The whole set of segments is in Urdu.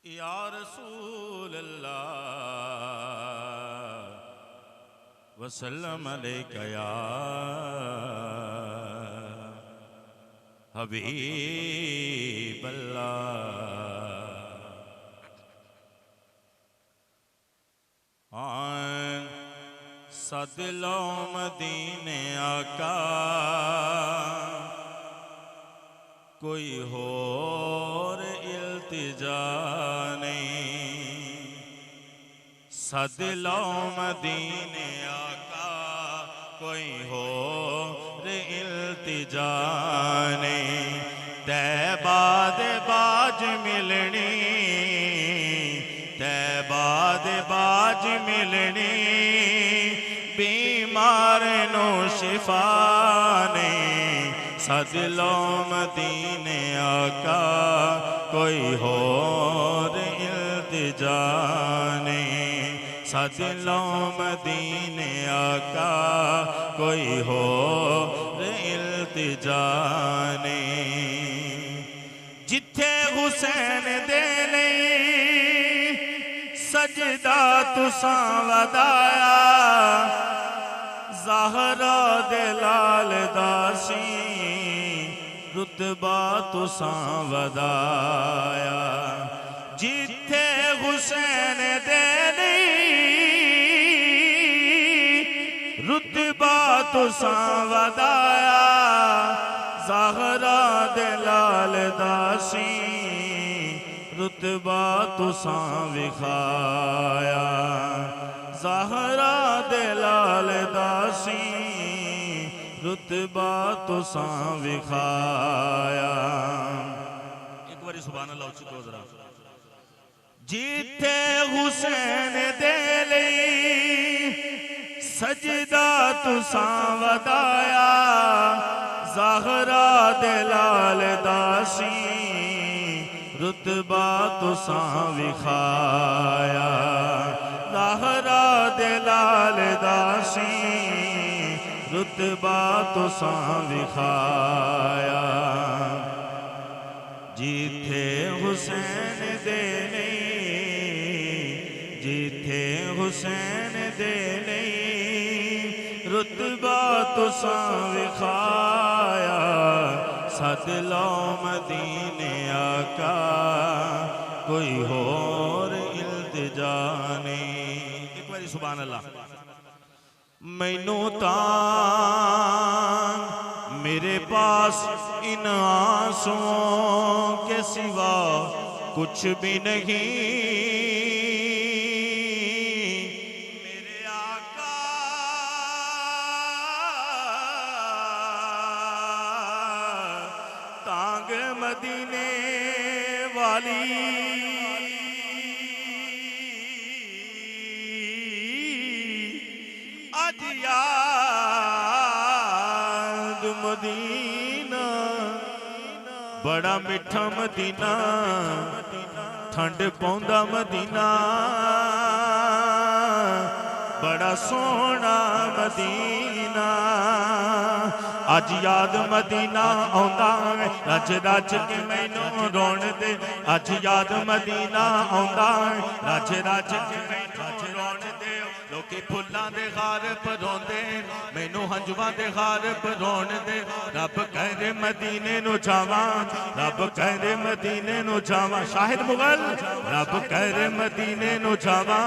یا رسول اللہ وسلم علیک یا حبیب اللہ سد لو مدینے آقا کوئی اور التجا نہیں سد لو مدینے آقا کوئی اور التجا نہیں طیبہ دے باج ملنی طیبہ دے باج ملنی بیمار نو شفا نہیں سد لو مدینے آقا کوئی اور التجا نہیں سد لو مدینے آقا کوئی اور التجا نہیں جتھے حسین دے نہیں سجدہ تساں ودایا زہرا دے لال داسی رتبہ تساں ودایا جتھے حسین دے نہیں رتبہ تساں ودایا زہرا دے لال داسی رتبہ تساں وکھایا زہرا دے لال داسی رتبہ تساں وکھایا ایک باری سبحان اللہ اچھی کو ذرا جیتے حسین دے لئی سجدہ تساں ودایا زہرا دے لال داسی رتبہ تساں وکھایا زہرا دے لال داسی رتبہ تساں وکھایا جیتھے حسین دے نہیں جیتھے حسین دے نہیں رتبہ تساں وکھایا سد لو مدینے آقا کوئی اور التجا نہیں ایک باری سبحان اللہ مینوں تاں میرے پاس ان آنسوں کے سوا کچھ بھی نہیں میرے آقا تانگ مدینے والی آج یاد مدینہ بڑا میٹھا مدینہ ٹھنڈ پوندا مدینہ بڑا سونا مدینہ آج یاد مدینہ آندا ہے رج رج کے مینوں رون دے آج یاد مدینہ آندا ہے رج رج کے مینوں رون دے لوکی پھلاں دے غار پر روندے مینوں ہنجواں دے غار پر رون دے رب کہے مدینے نو جاواں رب کہے مدینے نو جاواں شاہد مغل رب کہے مدینے نو جاواں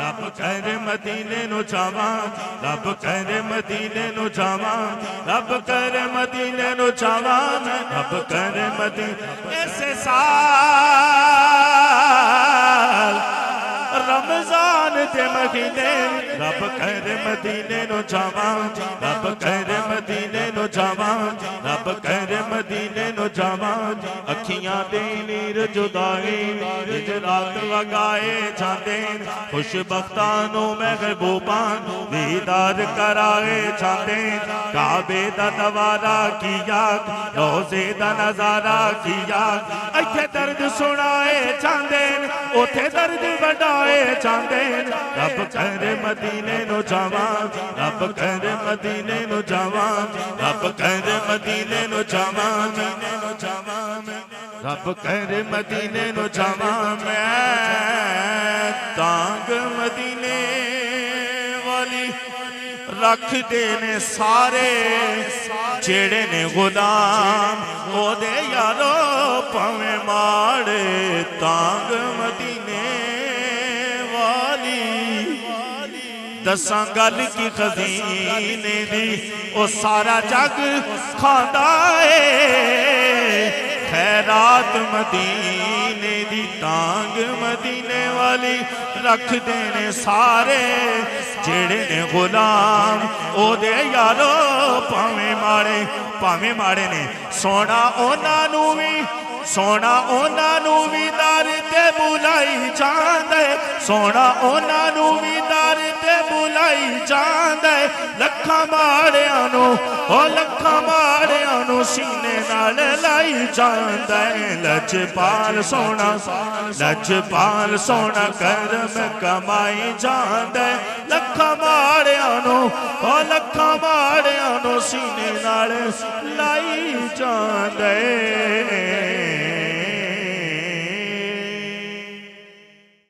رب کہے مدینے نو جاواں رب کہے مدینے نو جاواں رب کہے مدینے نو جاواں رب کہے مدینے ایسے سال رمضان دے مہینے رب کہے مدینے نو جاواں رب کہے مدینے نو جاواں رب کہے مدینے نو جاواں اکھیاں دے نیر جدائی رات لگائے جاندے خوش بختاں نو محبوباں دیدار کرائے جاندے کعبے دا دوارا کیا روزے دا نظارہ کیا ایتھے درد سنائے جاندے اوتھے درد وڈائے جاندے رب کہے مدینے نو جاواں رب کہے مدینے نو جاواں رب کہے مدینے نو جاواں رب کہے مدینے نو جاواں میں تانگ مدینے والی رکھ دینے سارے جیڑے نے غلام او دے یارو پاویں ماڑے تانگ مدینے والی دساں گل کی خزینے دی او سارا جگ کھاندا ہے خیرات مدینے دی تانگ مدینے والی رکھ دینے سارے جیڑے نے غلام او دے یارو پاویں ماڑے نے سونا اونا نو وی دار تے بلائی جاندے سونا اونا نو وی دار تے بلائی جاندے لکھاں ماڑیاں نو سینے نال لائی جاندے لجپال سونا کرم کمائی جاندے لکھاں ماڑیاں نو سینے نال لائی جاندے